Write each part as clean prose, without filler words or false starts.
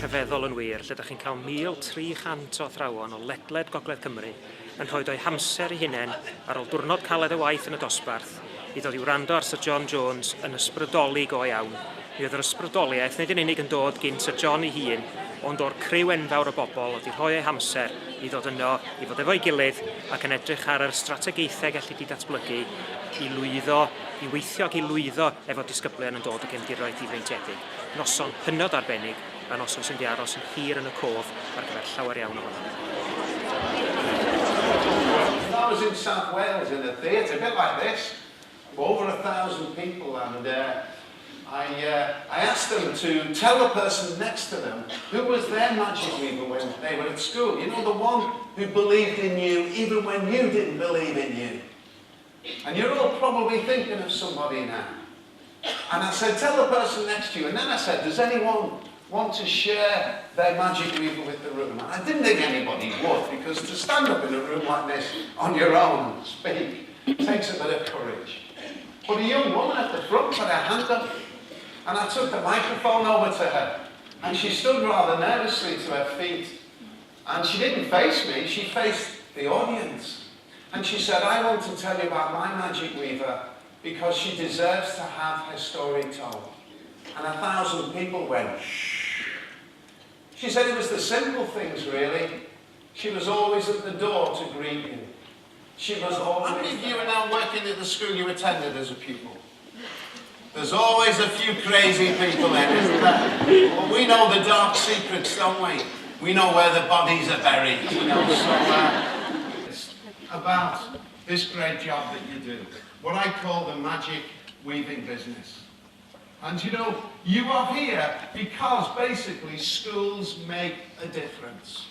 rhyfeddol yn wir, lle ydych chi'n cael 1,300 o athrawon o ledled Gogledd Cymru yn rhoi o'i hamser eu hunain ar ôl diwrnod caled y waith yn y dosbarth i ddod i wrando ar Syr John Jones yn ysbrydoli go iawn. Mi oedd yr ysbrydoliaeth nid yn unig yn dod gyn Syr John ei hun, ond o'r criw enfawr o bobl oedd i rhoi eu hamser i ddod yno, i fod efo'i gilydd ac yn edrych ar yr strategaethau gallu di datblygu i lwyddo, i weithio ac i lwyddo efo disgyblion yn dod o gefndiroedd difreintiedig. Noson hynod arbennig a noson sy'n di aros yn hir yn y cof ar gyfer llawer iawn ohono. I was in South Wales in a theatre, a bit like this, over 1,000 people, and I asked them to tell the person next to them who was their magic weaver when they were at school. You know, the one who believed in you even when you didn't believe in you. And you're all probably thinking of somebody now. And I said, tell the person next to you. And then I said, does anyone want to share their magic weaver with the room? And I didn't think anybody would, because to stand up in a room like this on your own and speak takes a bit of courage. But a young woman at the front put her hand up, and I took the microphone over to her, and she stood rather nervously to her feet. And she didn't face me, she faced the audience. And she said, I want to tell you about my magic weaver because she deserves to have her story told. And 1,000 people went, shh. She said it was the simple things, really. She was always at the door to greet you. She was always... How many of you are now working at the school you attended as a pupil? There's always a few crazy people there, isn't there? But we know the dark secrets, don't we? We know where the bodies are buried, you know, so... about this great job that you do, what I call the magic weaving business. And you know, you are here because basically schools make a difference.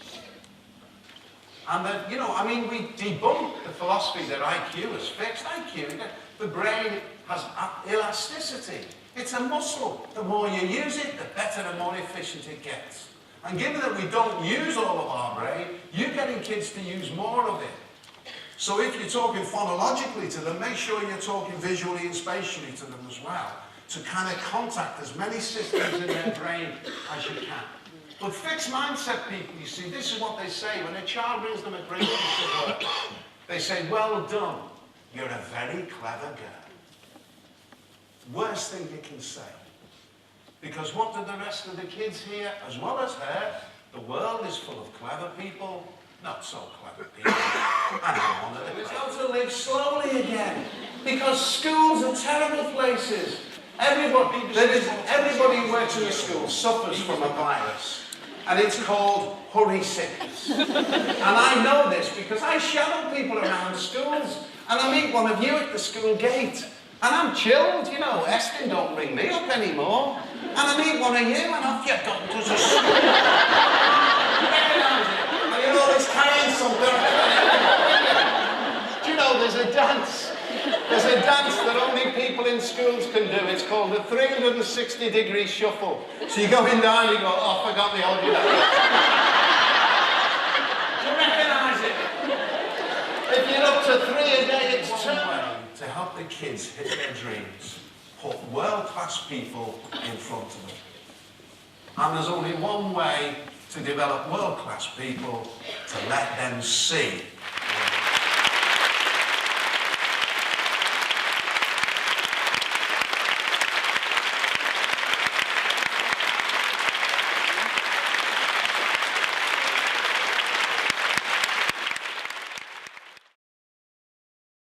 And that, you know, I mean, we debunk the philosophy that IQ is fixed. IQ, the brain has elasticity. It's a muscle. The more you use it, the better and more efficient it gets. And given that we don't use all of our brain, you're getting kids to use more of it. So if you're talking phonologically to them, make sure you're talking visually and spatially to them as well, to kind of contact as many systems in their brain as you can. But fixed mindset people, you see, this is what they say when a child brings them a great piece of work. They say, well done, you're a very clever girl. Worst thing you can say. Because what do the rest of the kids hear, as well as her? The world is full of clever people, not so clever people. And I want to live slowly again. Because schools are terrible places. Everybody who works in a school suffers from a virus. And it's called hurry sickness. And I know this because I shadow people around schools. And I meet one of you at the school gate. And I'm chilled, you know, Estin don't ring me up anymore. And I meet one of you and off you go to the school. You recognise it? And you're always carrying something. Do you know, there's a dance. There's a dance that only people in schools can do. It's called the 360-degree shuffle. So you go in there and you go, oh, I forgot the old you. Do you recognise it? If you're up to 3 a day, it's 2. To help the kids hit their dreams, put world-class people in front of them. And there's only one way to develop world-class people, to let them see